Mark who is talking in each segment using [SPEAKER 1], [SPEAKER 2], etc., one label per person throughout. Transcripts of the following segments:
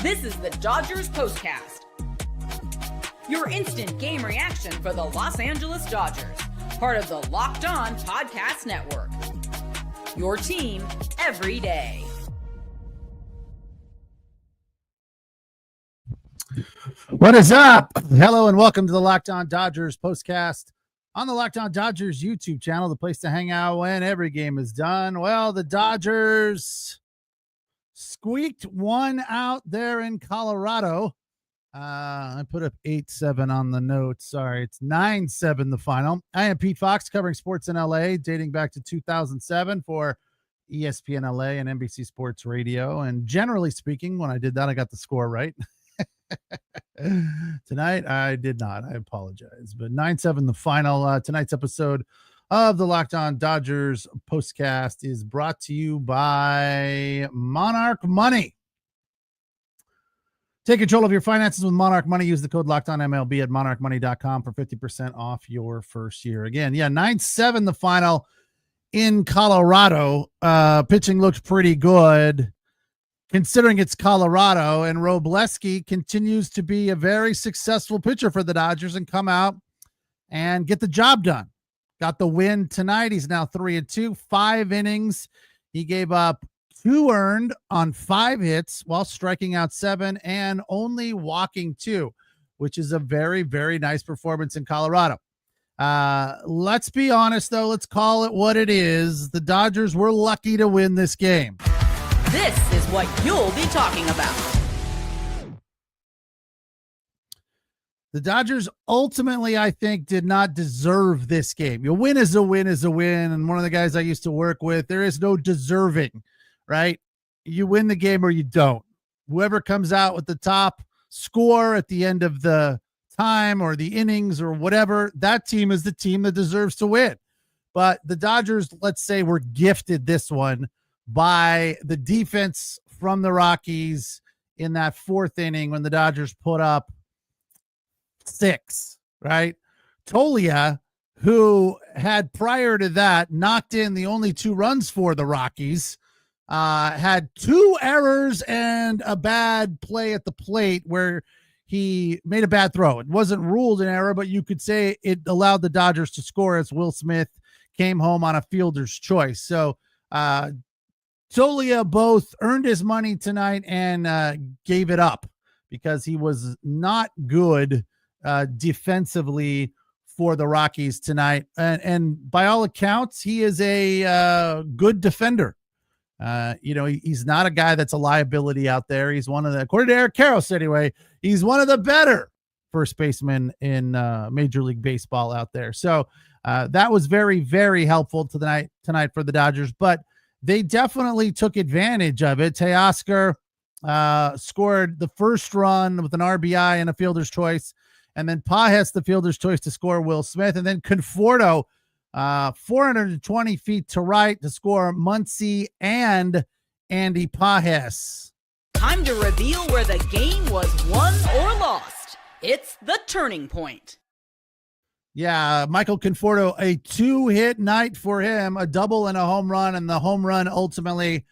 [SPEAKER 1] This is the Dodgers Postcast, your instant game reaction for the Los Angeles Dodgers, part of the Locked On Podcast Network. Your team every day.
[SPEAKER 2] What is up? Hello and welcome to the Locked On Dodgers Postcast on the Locked On Dodgers YouTube channel, the place to hang out when every game is done. Well, the Dodgers squeaked one out there in Colorado. I put up 8-7 on the notes. Sorry, it's 9-7 the final. I am Pete Fox, covering sports in LA, dating back to 2007 for ESPN LA and NBC Sports Radio. And generally speaking, when I did that, I got the score right. Tonight, I did not. I apologize. But 9-7 the final. Tonight's episode of the Locked On Dodgers Postcast is brought to you by Monarch Money. Take control of your finances with Monarch Money. Use the code LOCKEDONMLB at monarchmoney.com for 50% off your first year. Again, 9-7 the final in Colorado. Pitching looked pretty good considering it's Colorado, and Robleski continues to be a very successful pitcher for the Dodgers and come out and get the job done. Got the win tonight. He's now 3-2, 5 innings. He gave up 2 earned on 5 hits while striking out 7 and only walking 2, which is a very, very nice performance in Colorado. Let's be honest, though. Let's call it what it is. The Dodgers were lucky to win this game.
[SPEAKER 1] This is what you'll be talking about.
[SPEAKER 2] The Dodgers ultimately, I think, did not deserve this game. A win is a win is a win. And one of the guys I used to work with, there is no deserving, right? You win the game or you don't. Whoever comes out with the top score at the end of the time or the innings or whatever, that team is the team that deserves to win. But the Dodgers, let's say, were gifted this one by the defense from the Rockies in that 4th inning when the Dodgers put up 6, right? Tolia, who had prior to that knocked in the only 2 runs for the Rockies, had 2 errors and a bad play at the plate where he made a bad throw. It wasn't ruled an error, but you could say it allowed the Dodgers to score as Will Smith came home on a fielder's choice. So Tolia both earned his money tonight and gave it up because he was not good defensively for the Rockies tonight. And by all accounts, he is a good defender. He's not a guy that's a liability out there. He's one of the, according to Eric Karros anyway, he's one of the better first basemen in Major League Baseball out there. So that was very, very helpful tonight for the Dodgers, but they definitely took advantage of it. Teoscar scored the first run with an RBI and a fielder's choice, and then Pages the fielder's choice to score Will Smith, and then Conforto 420 feet to right to score Muncy and Andy Pages.
[SPEAKER 1] Time to reveal where the game was won or lost. It's the turning point.
[SPEAKER 2] Yeah, Michael Conforto, a 2-hit night for him, a double and a home run, and the home run ultimately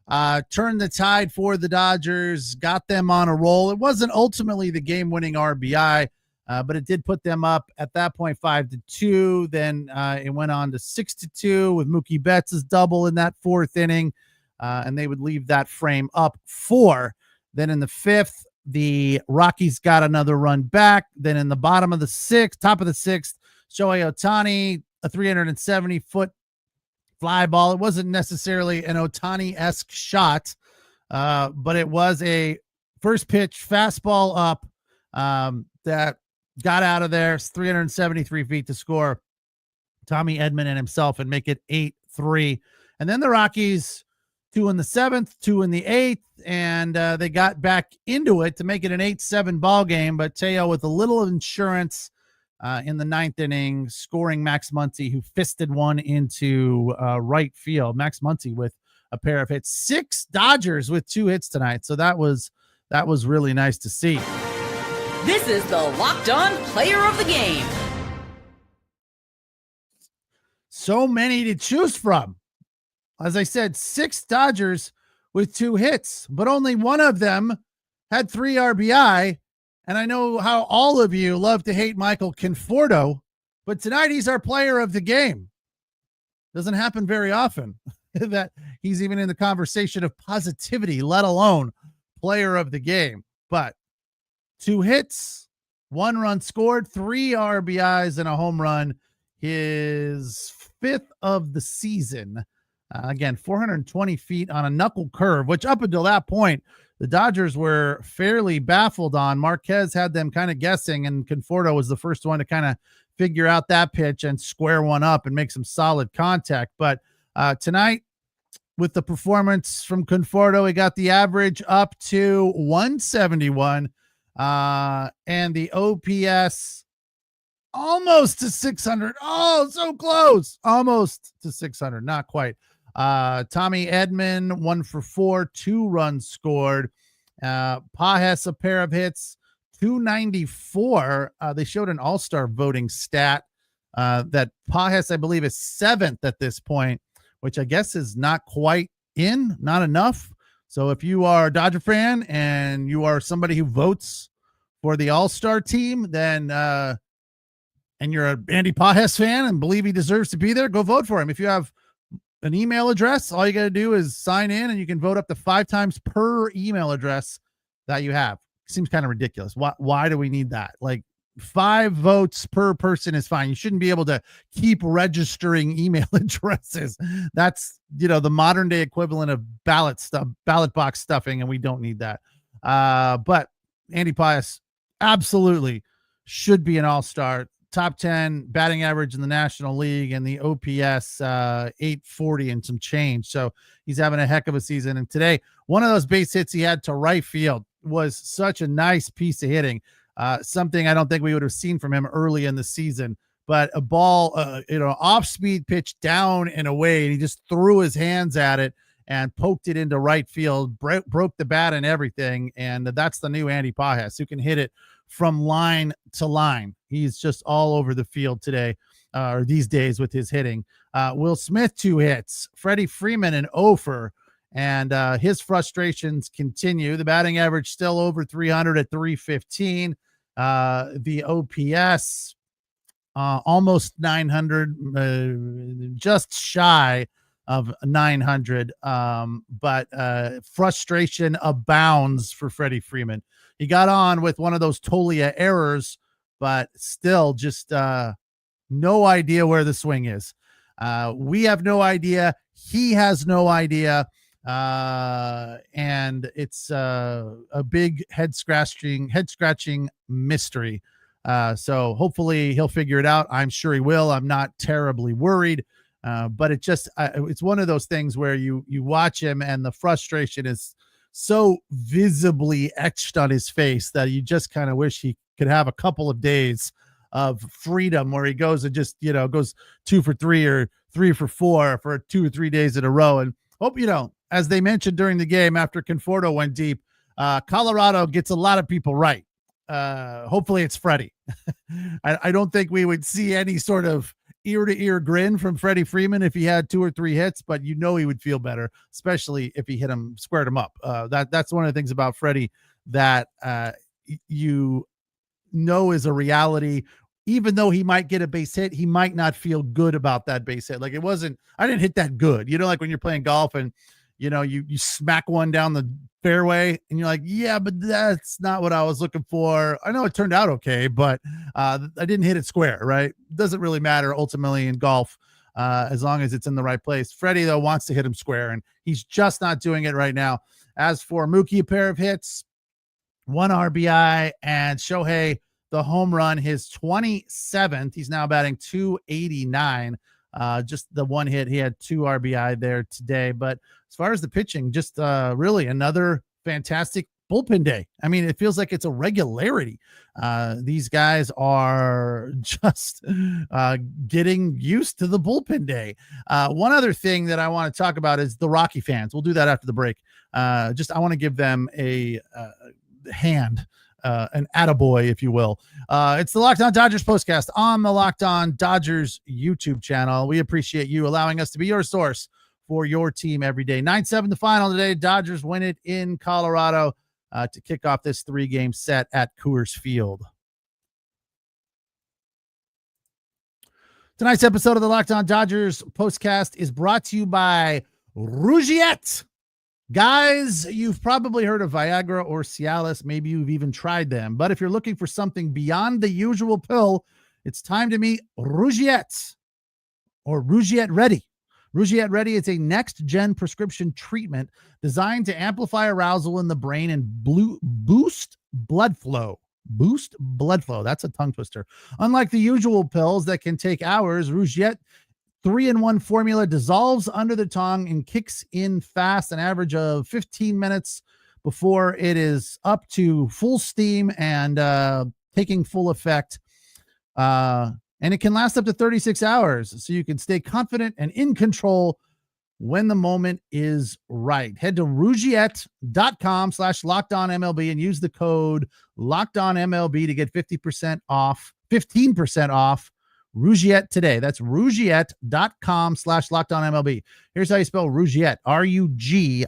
[SPEAKER 2] turned the tide for the Dodgers, got them on a roll. It wasn't ultimately the game-winning RBI, but it did put them up at that point 5-2. Then it went on to 6-2 with Mookie Betts' double in that 4th inning, and they would leave that frame up 4. Then in the 5th, the Rockies got another run back. Then in the top of the 6th, Shohei Ohtani, a 370-foot fly ball. It wasn't necessarily an Ohtani-esque shot, but it was a first pitch fastball up that got out of there. 373 feet to score Tommy Edman and himself and make it 8-3. And then the Rockies, 2 in the 7th, 2 in the 8th, and they got back into it to make it an 8-7 ball game. But Teo, with a little insurance in the 9th inning, scoring Max Muncy, who fisted one into right field. Max Muncy with a pair of hits. 6 Dodgers with 2 hits tonight. So that was really nice to see.
[SPEAKER 1] This is the Locked On Player of the Game.
[SPEAKER 2] So many to choose from. As I said, 6 Dodgers with 2 hits, but only one of them had 3 RBI. And I know how all of you love to hate Michael Conforto, but tonight he's our player of the game. Doesn't happen very often that he's even in the conversation of positivity, let alone player of the game. But 2 hits, 1 run scored, 3 RBIs, and a home run. His 5th of the season. Again, 420 feet on a knuckle curve, which up until that point, the Dodgers were fairly baffled on. Marquez had them kind of guessing, and Conforto was the first one to kind of figure out that pitch and square one up and make some solid contact. But tonight, with the performance from Conforto, he got the average up to 171, and the OPS almost to 600. Oh, so close. Almost to 600. Not quite. Tommy Edman, 1 for 4, 2 runs scored. Pajes, a pair of hits, 294. They showed an all-star voting stat that Pajes, I believe, is 7th at this point, which I guess is not quite not enough. So if you are a Dodger fan and you are somebody who votes for the all-star team, then and you're an Andy Pajes fan and believe he deserves to be there, go vote for him. If you have an email address, all you got to do is sign in, and you can vote up to 5 times per email address that you have. Seems kind of ridiculous. Why do we need that? Like 5 votes per person is fine. You shouldn't be able to keep registering email addresses. That's, the modern day equivalent of ballot box stuffing, and we don't need that. But Andy Pajes absolutely should be an all-star. Top 10 batting average in the National League, and the OPS 840 and some change. So he's having a heck of a season. And today, one of those base hits he had to right field was such a nice piece of hitting. Something I don't think we would have seen from him early in the season, but a ball, off speed pitch down and away. And he just threw his hands at it and poked it into right field, broke the bat and everything. And that's the new Andy Pajes, who can hit it from line to line. He's just all over the field today, or these days, with his hitting. Will Smith, 2 hits. Freddie Freeman, an offer, and his frustrations continue. The batting average still over 300 at 315. The OPS almost 900, just shy of 900. But frustration abounds for Freddie Freeman. He got on with one of those Tolia errors, but still just no idea where the swing is. We have no idea. He has no idea. And it's a big head scratching mystery. So hopefully he'll figure it out. I'm sure he will. I'm not terribly worried. But it's one of those things where you watch him and the frustration is so visibly etched on his face that you just kind of wish he could have a couple of days of freedom where he goes and just, goes 2 for 3 or 3 for 4 for 2 or 3 days in a row. And hope, as they mentioned during the game after Conforto went deep, Colorado gets a lot of people right. Hopefully it's Freddie. I don't think we would see any sort of ear-to-ear grin from Freddie Freeman if he had 2 or 3 hits, but he would feel better, especially if he squared him up. That's one of the things about Freddie that is a reality. Even though he might get a base hit, he might not feel good about that base hit. Like I didn't hit that good. Like when you're playing golf and you smack one down the fairway and you're like, yeah, but that's not what I was looking for. I know it turned out okay, but I didn't hit it square, right? Doesn't really matter ultimately in golf, as long as it's in the right place. Freddie, though, wants to hit him square, and he's just not doing it right now. As for Mookie, a pair of hits, 1 RBI, and Shohei, the home run, his 27th. He's now batting 289. Just the 1 hit. He had 2 RBI there today. But as far as the pitching, just really another fantastic bullpen day. I mean, it feels like it's a regularity. These guys are just getting used to the bullpen day. One other thing that I want to talk about is the Rocky fans. We'll do that after the break. I want to give them a hand. An attaboy, if you will. It's the Locked On Dodgers postcast on the Locked On Dodgers YouTube channel. We appreciate you allowing us to be your source for your team every day. 9-7 the final today. Dodgers win it in Colorado. to kick off this 3-game set at Coors Field. Tonight's episode of the Locked On Dodgers postcast is brought to you by Rougiette. Guys, you've probably heard of Viagra or Cialis. Maybe you've even tried them. But if you're looking for something beyond the usual pill, it's time to meet Rougiette or Rougiette Ready. Rougiette Ready is a next-gen prescription treatment designed to amplify arousal in the brain and boost blood flow. Boost blood flow. That's a tongue twister. Unlike the usual pills that can take hours, Rougiette 3-in-1 formula dissolves under the tongue and kicks in fast, an average of 15 minutes before it is up to full steam and taking full effect. And it can last up to 36 hours, so you can stay confident and in control when the moment is right. Head to rougiette.com/LockedOnMLB and use the code LockedOnMLB to get 15% off Rougiette today. That's rougiette.com/LockedOnMLB. Here's how you spell Rougiette, RUGIET.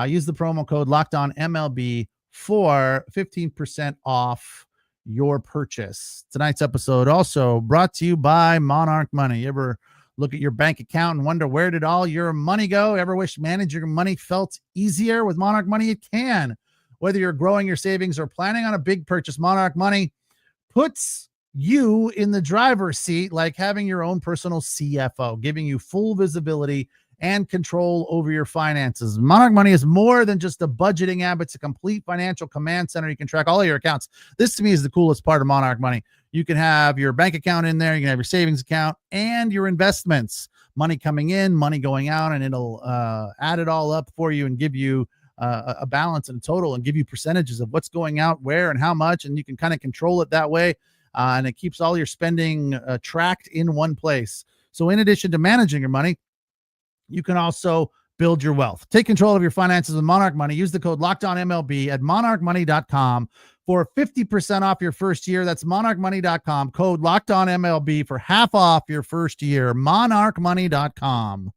[SPEAKER 2] Use the promo code LockedOnMLB for 15% off your purchase. Tonight's episode also brought to you by Monarch Money. You ever look at your bank account and wonder, where did all your money go? Ever wish managing your money felt easier? With Monarch Money, it can. Whether you're growing your savings or planning on a big purchase, Monarch Money puts you in the driver's seat, like having your own personal CFO, giving you full visibility and control over your finances. Monarch Money is more than just a budgeting app. It's a complete financial command center. You can track all of your accounts. This, to me, is the coolest part of Monarch Money. You can have your bank account in there. You can have your savings account and your investments, money coming in, money going out, and it'll add it all up for you and give you a balance and total and give you percentages of what's going out, where, and how much. And you can kind of control it that way. And it keeps all your spending tracked in one place. So in addition to managing your money, you can also build your wealth. Take control of your finances with Monarch Money. Use the code LockedOnMLB at monarchmoney.com for 50% off your first year. That's monarchmoney.com. Code LockedOnMLB for half off your first year. monarchmoney.com.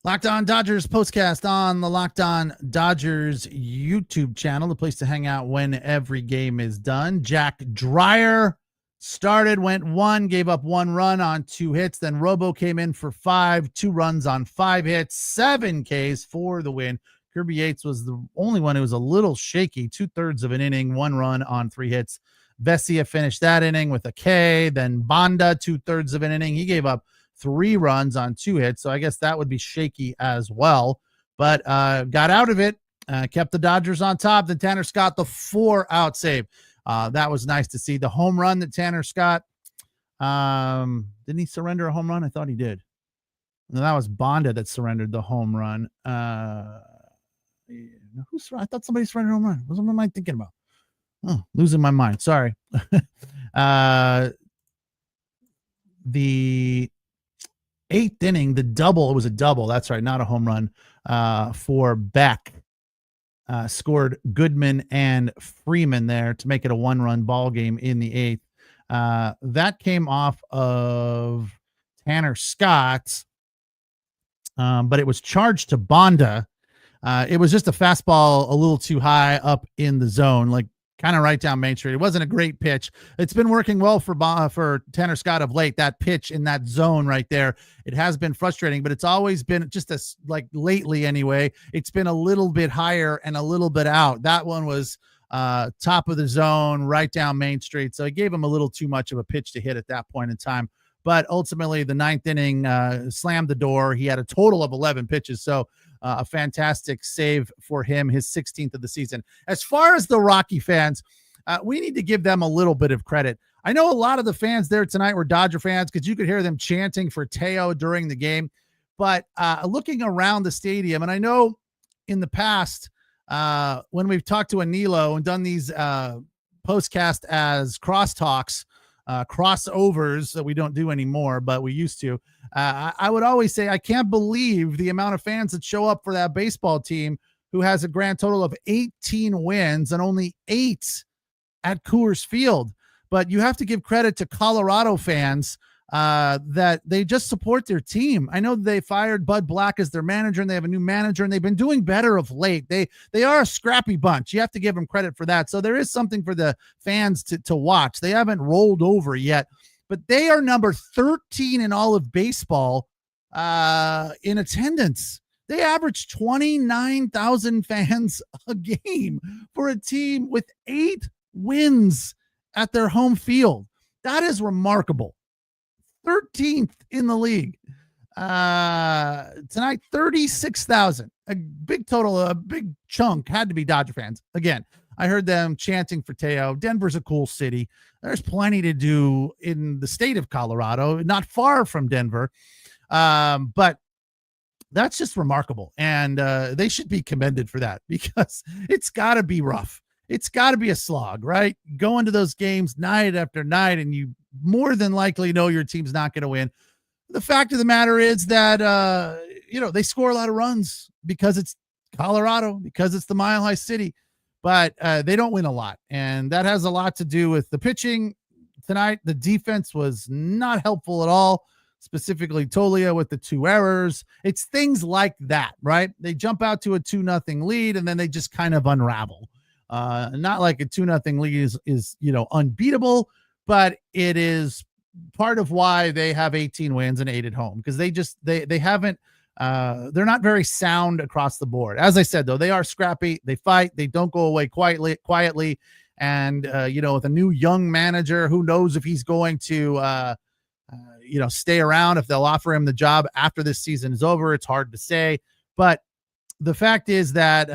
[SPEAKER 2] Locked On Dodgers postcast on the Locked On Dodgers YouTube channel, the place to hang out when every game is done. Jack Dreyer started, went 1, gave up 1 run on 2 hits. Then Robo came in for 5, 2 runs on 5 hits, 7 Ks for the win. Kirby Yates was the only one who was a little shaky, 2/3 of an inning, 1 run on 3 hits. Vesia finished that inning with a K. Then Banda, 2/3 of an inning. He gave up 3 runs on 2 hits. So I guess that would be shaky as well, but got out of it, kept the Dodgers on top. Then Tanner Scott, the 4-out save. That was nice to see. The home run that Tanner Scott, didn't he surrender a home run? I thought he did. No, that was Bonda that surrendered the home run. I thought somebody surrendered a home run. What am I thinking about? Oh, losing my mind. Sorry. The 8th inning, the double, it was a double. That's right. Not a home run for Beck. Scored Goodman and Freeman there to make it a 1-run ball game in the 8th. That came off of Tanner Scott, but it was charged to Bonda. It was just a fastball a little too high up in the zone, like kind of right down Main Street. It wasn't a great pitch. It's been working well for Tanner Scott of late. That pitch in that zone right there, it has been frustrating, but it's always been just like lately anyway, it's been a little bit higher and a little bit out. That one was top of the zone, right down Main Street. So it gave him a little too much of a pitch to hit at that point in time. But ultimately, the 9th inning slammed the door. He had a total of 11 pitches. So a fantastic save for him, his 16th of the season. As far as the Rocky fans, we need to give them a little bit of credit. I know a lot of the fans there tonight were Dodger fans because you could hear them chanting for Teo during the game. But looking around the stadium, and I know in the past when we've talked to Anilo and done these postcast as crosstalks, crossovers that we don't do anymore, but we used to. I would always say, I can't believe the amount of fans that show up for that baseball team who has a grand total of 18 wins and only 8 at Coors Field. But you have to give credit to Colorado fans that they just support their team. I know they fired Bud Black as their manager, and they have a new manager, and they've been doing better of late. They are a scrappy bunch. You have to give them credit for that. So there is something for the fans to watch. They haven't rolled over yet, but they are number 13 in all of baseball in attendance. They average 29,000 fans a game for a team with 8 wins at their home field. That is remarkable. 13th in the league. Tonight, 36,000. A big total, a big chunk had to be Dodger fans. Again, I heard them chanting for Teo. Denver's a cool city. There's plenty to do in the state of Colorado, not far from Denver. But that's just remarkable. And they should be commended for that, because it's got to be rough. It's got to be a slog, right? Going to those games night after night, and you more than likely know your team's not going to win. The fact of the matter is that, they score a lot of runs because it's Colorado, because it's the Mile High City, but they don't win a lot. And that has a lot to do with the pitching tonight. The defense was not helpful at all, specifically Tolia with the 2 errors. It's things like that, right? They jump out to a 2-0 lead, and then they just kind of unravel. Not like a 2-0 lead is unbeatable, but it is part of why they have 18 wins and 8 at home, because they haven't they're not very sound across the board. As I said, though, they are scrappy. They fight. They don't go away quietly. And with a new young manager, who knows if he's going to stay around, if they'll offer him the job after this season is over. It's hard to say, but the fact is that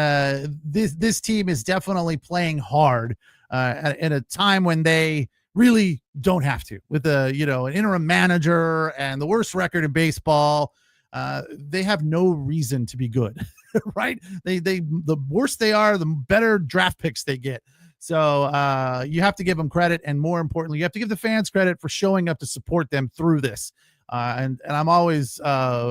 [SPEAKER 2] this team is definitely playing hard at a time when they really don't have to, with an interim manager and the worst record in baseball. They have no reason to be good, right? The worse they are, the better draft picks they get. So you have to give them credit, and more importantly, you have to give the fans credit for showing up to support them through this. And I'm always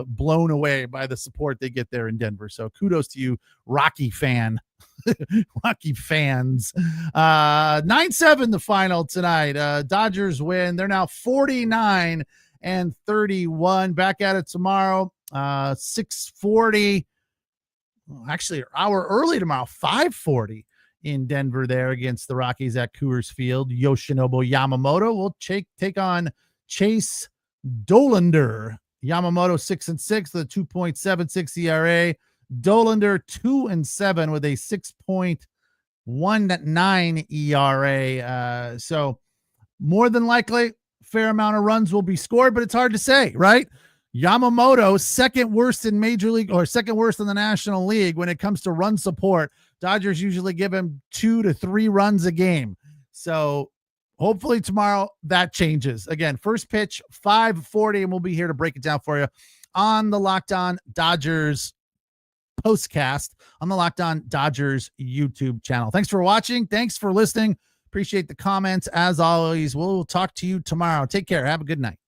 [SPEAKER 2] blown away by the support they get there in Denver. So kudos to you, Rocky fans. 9-7 the final tonight. Dodgers win. They're now 49-31. Back at it tomorrow. 6:40. Actually, an hour early tomorrow. 5:40 in Denver there against the Rockies at Coors Field. Yoshinobu Yamamoto will take on Chase Dollander. Yamamoto 6-6 with a 2.76 ERA. Dollander 2-7 with a 6.19 ERA. So more than likely, fair amount of runs will be scored, but it's hard to say, right? Yamamoto, second worst in Major League, or second worst in the National League when it comes to run support. Dodgers usually give him 2 to 3 runs a game. So hopefully tomorrow that changes. Again, first pitch, 5:40, and we'll be here to break it down for you on the Locked On Dodgers postcast on the Locked On Dodgers YouTube channel. Thanks for watching. Thanks for listening. Appreciate the comments. As always, we'll talk to you tomorrow. Take care. Have a good night.